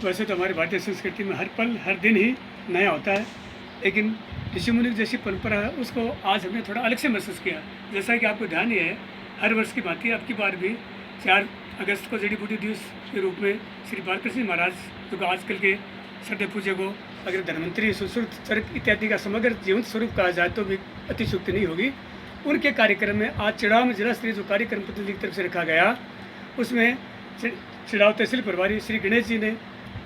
वैसे तो हमारी भारतीय संस्कृति में हर पल हर दिन ही नया होता है, लेकिन ऋषि मुनि जैसी परंपरा है उसको आज हमने थोड़ा अलग से महसूस किया। जैसा कि आपको ध्यान ही है, हर वर्ष की भांति अब की बार भी 4 अगस्त को जड़ी बूटी दिवस के रूप में श्री बालकृष्ण महाराज, जो आजकल के श्रद्धेय पूज्य को अगर धन्वंतरी, सुश्रुत, चरक इत्यादि का समग्र जीवंत स्वरूप कहा जाए तो भी अतिशुक्ति नहीं होगी। उनके कार्यक्रम में आज चिड़ाव में जिला स्तरीय जो कार्यक्रम प्रतिनिधि की तरफ से रखा गया, उसमें चिड़ाव तहसील प्रभारी श्री गणेश जी ने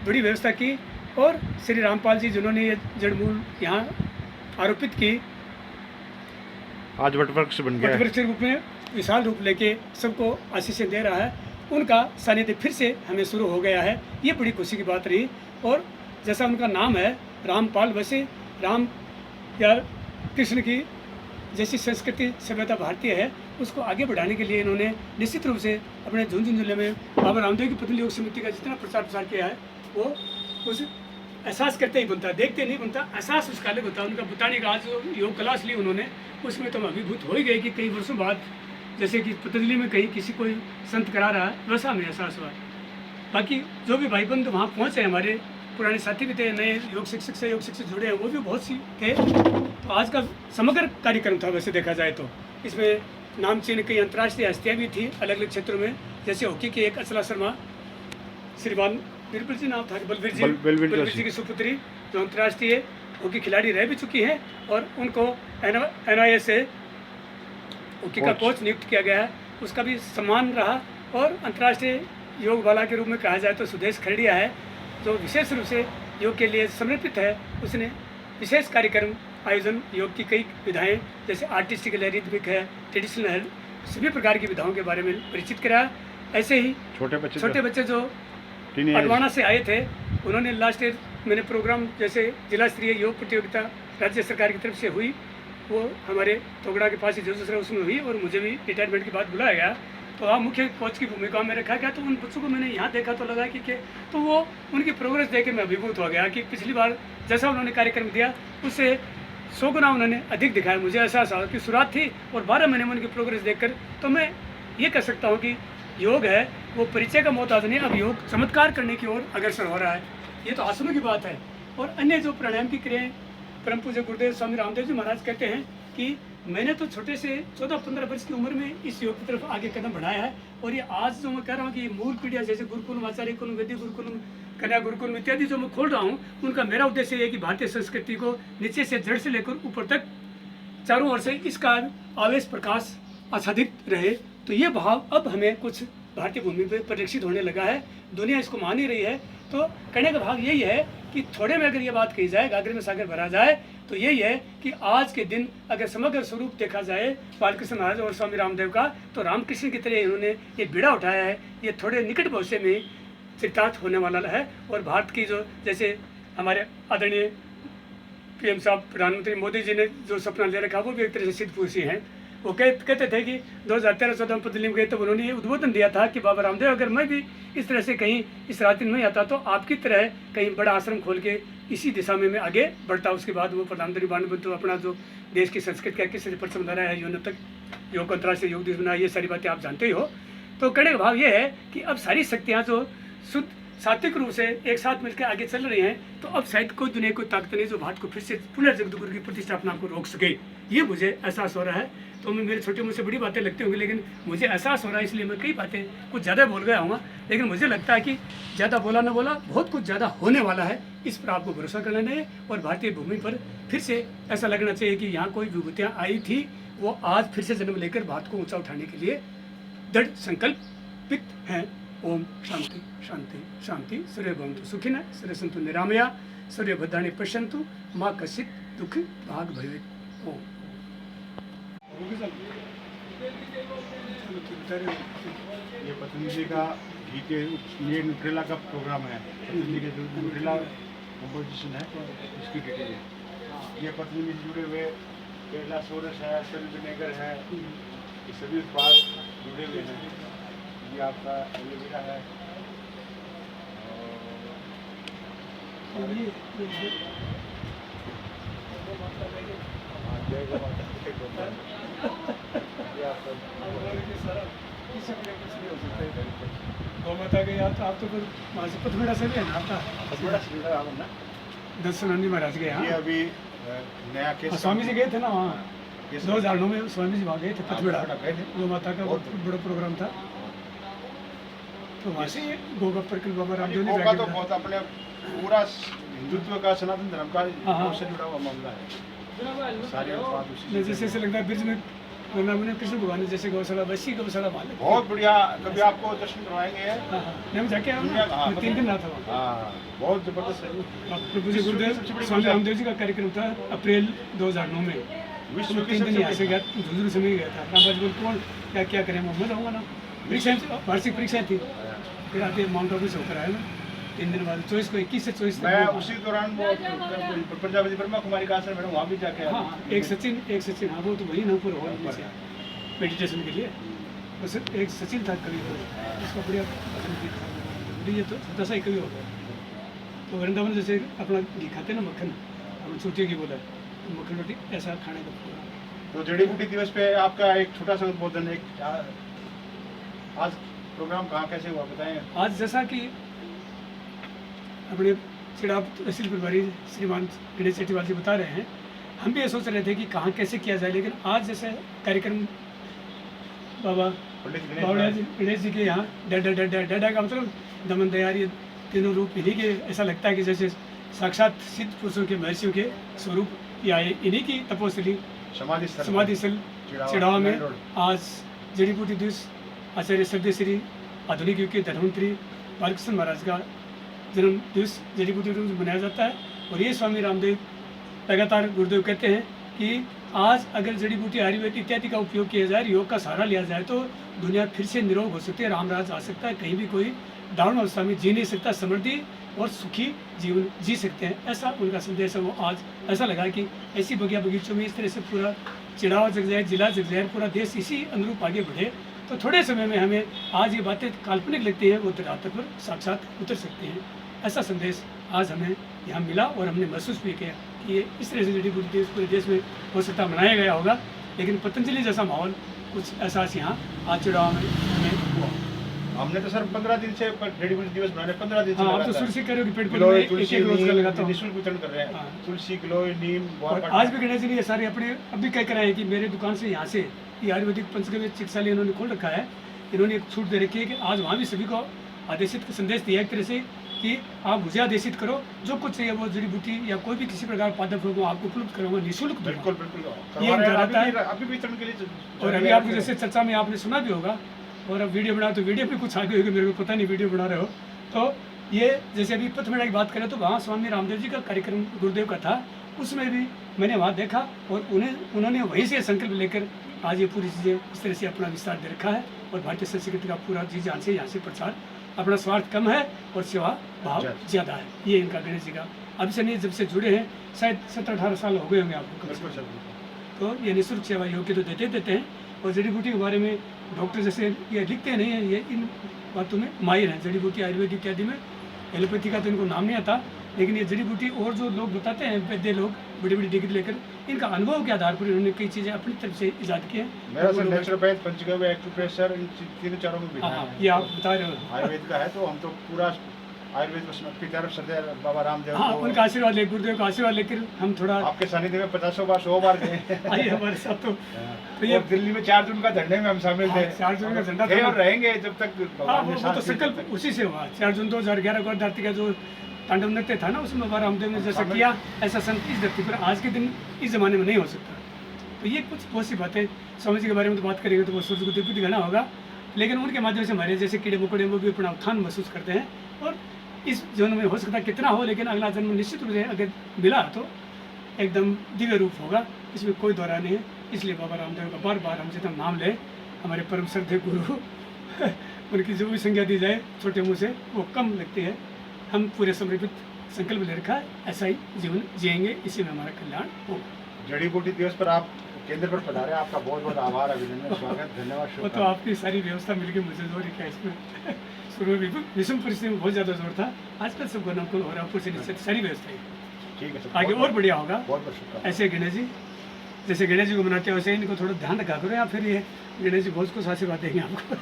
बड़ी व्यवस्था की और श्री रामपाल जी जिन्होंने ये जड़मूल यहाँ आरोपित की, आज वटवृक्ष बन गया, वटवृक्ष के रूप में विशाल रूप लेके सबको आशीषें दे रहा है। उनका सानिध्य फिर से हमें शुरू हो गया है, ये बड़ी खुशी की बात रही। और जैसा उनका नाम है रामपाल, वैसे राम या कृष्ण की जैसी संस्कृति सभ्यता भारतीय है, उसको आगे बढ़ाने के लिए इन्होंने निश्चित रूप से अपने झुंझुनू जिले में बाबा रामदेव की पतंजलि योग समिति का जितना प्रचार प्रसार किया है, वो उस एहसास करते ही बनता है, देखते नहीं बनता, एहसास उसका अलग होता है। उनका बताने का आज जो योग क्लास ली उन्होंने, उसमें तो हम अभिभूत हो ही गए कि कई वर्षों बाद जैसे कि पतंजलि में कहीं किसी कोई संत करा रहा है, वैसा हमें एहसास हुआ। बाकी जो भी भाई बंधु वहाँ पहुँचे, हमारे पुराने साथी भी थे, नए योग शिक्षक से योग शिक्षक जुड़े हैं, वो भी बहुत सी थे। तो आज का समग्र कार्यक्रम था वैसे देखा जाए तो। इसमें नामचीन कई अंतर्राष्ट्रीय हस्तियाँ भी थी अलग अलग क्षेत्रों में, जैसे हॉकी की एक अचला शर्मा, श्रीमान बिरबल जी नाम था, बलवीर जी की सुपुत्री, जो अंतर्राष्ट्रीय हॉकी खिलाड़ी रह भी चुकी हैं और उनको NIA से हॉकी का कोच नियुक्त किया गया है, उसका भी सम्मान रहा। और अंतर्राष्ट्रीय योग वाला के रूप में कहा जाए तो सुदेश खरड़िया है, जो विशेष रूप से योग के लिए समर्पित है। उसने विशेष कार्यक्रम आयोजन, योग की कई विधाएं जैसे आर्टिस्टिकल है, रिदमिक है, ट्रेडिशनल है, सभी प्रकार की विधाओं के बारे में परिचित कराया। ऐसे ही छोटे बच्चे जो अडवाणा से आए थे, उन्होंने लास्ट ईयर मैंने प्रोग्राम जैसे जिला स्तरीय योग प्रतियोगिता राज्य सरकार की तरफ से हुई, वो हमारे तोगड़ा के पास ही जो उसमें हुई और मुझे भी रिटायरमेंट के बाद बुलाया गया। तो वहाँ मुख्य कोच की भूमिका में रखा गया। तो उन बच्चों को मैंने यहाँ देखा तो लगा कि तो वो उनकी प्रोग्रेस देख के मैं अभिभूत हो गया कि पिछली बार जैसा उन्होंने कार्यक्रम दिया उससे 100 गुना उन्होंने अधिक दिखाया। मुझे एहसास हुआ कि शुरुआत थी और 12 महीने में उनकी प्रोग्रेस देखकर तो मैं ये कह सकता हूँ कि योग है वो परिचय का मोहताज नहीं, अब योग चमत्कार करने की ओर अग्रसर हो रहा है। ये तो आसनों की बात है। और अन्य जो प्राणायाम की क्रियाएं, परम पूज्य गुरुदेव स्वामी रामदेव जी महाराज कहते हैं कि मैंने तो छोटे से 14-15 वर्ष की उम्र में इस योग की तरफ आगे कदम बढ़ाया है। और ये आज जो मैं कह रहा हूँ कि मूल पीढ़ियाँ जैसे गुरुकुल, आचार्य कुल, वैदिक गुरुकुल, कन्या गुरुकुल इत्यादि जो मैं खोल रहा हूँ, उनका मेरा उद्देश्य है कि भारतीय संस्कृति को नीचे से जड़ से लेकर ऊपर तक चारों ओर से इसका आवेश प्रकाश आच्छादित रहे। तो ये भाव अब हमें कुछ भारतीय भूमि पर परिलक्षित होने लगा है, दुनिया इसको मान ही रही है। तो कहने का भाव यही है कि थोड़े में अगर ये बात कही जाए, गागरे में सागर भरा जाए, तो यही है कि आज के दिन अगर समग्र स्वरूप देखा जाए बालकृष्ण महाराज और स्वामी रामदेव का, तो रामकृष्ण की तरह इन्होंने ये बीड़ा उठाया है। ये थोड़े निकट भविष्य में चित्रार्थ होने वाला है। और भारत की जो जैसे हमारे आदरणीय PM साहब प्रधानमंत्री मोदी जी ने जो सपना ले रखा, वो भी एक तरह से सिद्ध पुरुष हैं। वो कहते थे कि 2013-14 में पतंजलि में गए तो उन्होंने ये उद्बोधन दिया था कि बाबा रामदेव, अगर मैं भी इस तरह से कहीं इस रास्ते में आता तो आपकी तरह कहीं बड़ा आश्रम खोल के इसी दिशा में मैं आगे बढ़ता। उसके बाद वो प्रधानमंत्री बन तो अपना जो देश की संस्कृति का किस तरह परचम धरा है, यून तक योग अंतर्राष्ट्रीय योग दिवस बनाया, ये सारी बातें आप जानते ही हो। तो कहने का भाव ये है कि अब सारी शक्तियाँ जो शुद्ध सात्विक रूप से एक साथ मिलकर आगे चल रही हैं, तो अब शायद कोई दुनिया कोई ताकत नहीं जो भारत को फिर से पुनर्जगतगुरु की प्रतिष्ठापना को रोक सके। ये मुझे एहसास हो रहा है। तो मैं मेरे छोटे मुझसे बड़ी बातें लगती होंगी, लेकिन मुझे एहसास हो रहा है, इसलिए मैं कई बातें कुछ ज़्यादा बोल गया हूँ। लेकिन मुझे लगता है कि ज़्यादा बोला न बोला, बहुत कुछ ज़्यादा होने वाला है। इस पर आपको भरोसा करना है और भारतीय भूमि पर फिर से ऐसा लगना चाहिए कि यहाँ कोई विभूतियाँ आई थी, वो आज फिर से जन्म लेकर भारत को ऊँचा उठाने के लिए दृढ़ संकल्पित हैं। ओम शांति शांति शांति। सूर्य भवन्तु सुखिनः, सूर्य सन्तु निरामया, सूर्य भद्राणि पश्यन्तु, माँ कश्चित् दुःख भाग भवेत्। ओम। ये पतंजलि का घी के ये न्यूट्रेला का प्रोग्राम है। पतंजलि के जो न्यूट्रेला कंपोजिशन है उसकी डिटेल है। ये पतंजलि से जुड़े हुए केरला सोरस है, सेल विनेगर है, ये सभी उत्पाद जुड़े हुए हैं। ये आपका एलोवेरा है और गौ माता के याद आप तो फिर वहाँ से पथमेड़ा से भी है ना आपका बड़ा सीधा आवन ना। दत्तानंद महाराज के ये यहाँ अभी नया केस और स्वामी जी गए थे ना वहाँ केस 2009 में स्वामी जी वहाँ गए थे पथमेड़ा गए थे। गौ माता का बहुत बड़ा प्रोग्राम था तो वहाँ से गौ का परिक्रमा बाबा रामदेव ने गौ का जाके तो बताया। बहुत अपने पूरा हिंदुत्व का सनातन धर्म का हाँ, हाँ। गौ से जुड़ा हुआ मामला है। सारी बात उसी नहीं, से जैसे ऐसे लगता है ब्रिज में वृंदावन में कृष्ण भगवान ने जैसे गौशाला वैसी गौशाला मान ली। बहुत बढ़िया। कभी आपको दर्शन करवाएंगे। हाँ हाँ नहीं, हम जाके आए दुनिया का, हाँ, मैं 3 दिन रहा था वहाँ हाँ, बहुत जबरदस्त है। प्रभु जी विश्व की गुरुदेव सबसे बड़ी स्वामी पूजा। रामदेव जी का कार्यक्रम था अप्रैल 2009 में। विश्व तो की 3 दिन यहाँ से सबसे गया झुंझुनू से मैं गया था रामबाज बोल कौन क्या क्या करें मैं जाऊँगा ना परीक्षाएं वार्षिक परीक्षाएं थी फिर आते माउंट आबू से होकर आया मैं 3 दिन बाद 24 को 21 से 24 मैं तक उसी दौरान वो प्रजापति ब्रह्मा कुमारी का आश्रम मैडम वहाँ भी जाके आया। हाँ एक सचिन हाँ वो तो वही ना पूरा हॉल में मेडिटेशन के लिए तो सिर्फ एक सचिन था कवि उसका बढ़िया भजन गीत था ये तो छोटा सा ही कवि हो गया तो वृंदावन जैसे अपना घी खाते ना मक्खन हम छोटी की बोला तो मक्खन रोटी ऐसा खाने का प्रोग्राम। तो जड़ी बूटी दिवस पे आपका एक छोटा सा उद्बोधन एक आज प्रोग्राम कहाँ कैसे हुआ बताएं। आज जैसा कि अपने चिड़ाव तहसील प्रभारी श्रीमान गणेश चेटीवाल जी बता रहे हैं हम भी ये सोच रहे थे कि कहाँ कैसे किया जाए लेकिन आज जैसे कार्यक्रम बाबा पंडित बावड़िया जी गणेश जी के यहाँ डा का मतलब दमन दयार ये तीनों रूप इन्हीं के ऐसा लगता है कि जैसे साक्षात सिद्ध पुरुषों के महर्षियों के स्वरूप ये आए इन्हीं की तपोस्थली समाधि स्थल चिड़ावा में आज जड़ी बूटी दिवस आचार्य शब्द श्री आधुनिक युग के धन्वंतरी बालकृष्ण महाराज का जन्म दिवस जड़ी बूटी दिवस मनाया जाता है और ये स्वामी रामदेव लगातार गुरुदेव कहते हैं कि आज अगर जड़ी बूटी आयुर्वेद इत्यादि का उपयोग किया जाए योग का सहारा लिया जाए तो दुनिया फिर से निरोग हो सकती है रामराज आ सकता है कहीं भी कोई डाउन अवस्था में जी नहीं सकता समृद्धि और सुखी जीवन जी सकते हैं ऐसा उनका संदेश है। वो आज ऐसा लगा कि ऐसी बगिया बगीचों में इस तरह से पूरा चिड़ावा जग जाए जिला जग जाए पूरा देश इसी अनुरूप आगे बढ़े तो थोड़े समय में हमें आज ये बातें काल्पनिक लगती हैं वो धरातल पर साक्षात उतर सकती हैं। ऐसा संदेश आज हमें यहाँ मिला और हमने महसूस भी किया कि ये इस तरह से जड़ी बूटी दिवस पूरे देश में हो सकता मनाया गया होगा लेकिन पतंजलि जैसा माहौल कुछ एहसास यहाँ आज चिड़ावा में हमें हुआ। हमने तो सर 15 दिन से जड़ी बूटी दिवस मना रहे 15 दिन से हाँ आप तो लगातार। शुरू से कह रहे हो कि पेड़ गिलोय, पौधे में तुलसी, एक रोज का नीम लगाता हूँ निःशुल्क वितरण कर रहे हैं। हाँ। तुलसी गिलोय नीम और बहुत आज भी गणेश जी ने ये सारे अपने अब भी कह कर आए हैं कि मेरे दुकान से यहाँ से ये आयुर्वेदिक पंचगव्य चिकित्सालय इन्होंने खोल रखा है इन्होंने एक छूट दे रखी है कि आज वहाँ भी सभी को आदेशित संदेश दिया एक तरह से कि आप मुझे आदेशित करो जो कुछ चाहिए वो जड़ी बूटी या कोई भी किसी प्रकार पादप हो आपको उपलब्ध करूँगा निःशुल्क दूंगा। बिल्कुल बिल्कुल ये करवा रहे हैं। रहता है। अभी वितरण के लिए और अभी आपको जैसे चर्चा में आपने सुना भी होगा और अब वीडियो बना तो वीडियो भी कुछ आगे होगी मेरे को पता नहीं वीडियो बना रहे हो तो ये जैसे अभी पथमेड़ा की बात करें तो वहाँ स्वामी रामदेव जी का कार्यक्रम गुरुदेव का था उसमें भी मैंने वहाँ देखा और उन्होंने वहीं से संकल्प लेकर आज ये पूरी चीज़ें इस तरह से अपना विस्तार दे रखा है और भारतीय संस्कृति का पूरा जी जान से यहाँ से प्रचार अपना स्वार्थ कम है और सेवा भाव ज़्यादा है ये इनका गणेश जी का अभी से नहीं जब से जुड़े हैं शायद 17-18 साल हो गए होंगे आपको कम से कम तो ये निःशुल्क सेवा योग्य तो देते हैं और जड़ी बूटी के बारे में डॉक्टर जैसे ये लिखते नहीं हैं ये इन बातों में माहिर हैं जड़ी बूटी आयुर्वेद इत्यादि में एलोपैथी का तो इनको नाम नहीं आता लेकिन ये जड़ी बूटी और जो लोग बताते हैं वैद्य लोग बड़ी बड़ी डिग्री लेकर इनका अनुभव के आधार पर इन्होंने कई चीज़ें अपनी तरफ से ईजाद की हैं। मेरा सर नेचुरोपैथ पंचगव्य एक्यूप्रेशर इन तीनों चारों में भी हाँ ये आप बता रहे हो आयुर्वेद का है तो हम तो पूरा आयुर्वेद की तरफ श्रद्धेय बाबा रामदेव हाँ उनका आशीर्वाद ले गुरुदेव का आशीर्वाद लेकर हम थोड़ा आपके सानिध्य में 50 बार 100 बार गए आइए हमारे साथ तो ये दिल्ली में 4 जून का झंडे में हम शामिल थे 4 जून का झंडा थे था और रहेंगे जब तक हाँ भगवान ने वो सांस तो दी, संकल्प तब तक। उसी से हुआ 4 जून 2011 को धरती का जो तांडव नृत्य था ना उसमें बाबा रामदेव ने जैसा किया ऐसा संत इस धरती पर आज के दिन इस जमाने में नहीं हो सकता तो ये कुछ बहुत सी बातें स्वामी जी के बारे में तो बात करेंगे तो वो सूर्य को दिव्य दिखाना होगा लेकिन उनके माध्यम से हमारे जैसे कीड़े मकोड़े वो भी अपना उत्थान महसूस करते हैं और इस जीवन में हो सकता है कितना हो लेकिन अगला जन्म निश्चित रूप से अगर मिला तो एकदम दिव्य रूप होगा इसमें कोई दौरा नहीं है इसलिए बाबा रामदेव का बार बार हम जितना नाम लें हमारे परम श्रद्धेय गुरु उनकी जो भी संज्ञा दी जाए छोटे मुँह से वो कम लगती है हम पूरे समर्पित संकल्प ले रखा है ऐसा ही जीवन जिएंगे इसी में हमारा कल्याण होगा। जड़ी बूटी दिवस पर आप केंद्र पर पधारे आपका बहुत बहुत आभार अभिनंदन स्वागत धन्यवाद वो तो आपकी सारी व्यवस्था मिलकर मुझे जोर है इसमें शुरू में विषम परिस्थिति में बहुत ज़्यादा जोर था आजकल सबको अनुकूल हो रहा है ऊपर से नीचे सारी व्यवस्था है ठीक है सर आगे और बढ़िया होगा बहुत बहुत शुक्रिया ऐसे गणेश जी जैसे गणेश जी को मनाते हैं वैसे इनको थोड़ा ध्यान रखा करो या फिर ये गणेश जी बहुत कुछ आशीर्वाद देंगे आपको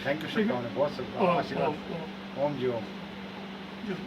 थैंक यू शुभकामनाएं, बहुत ओ, आशीर्वाद। ओ, ओम जी ओम।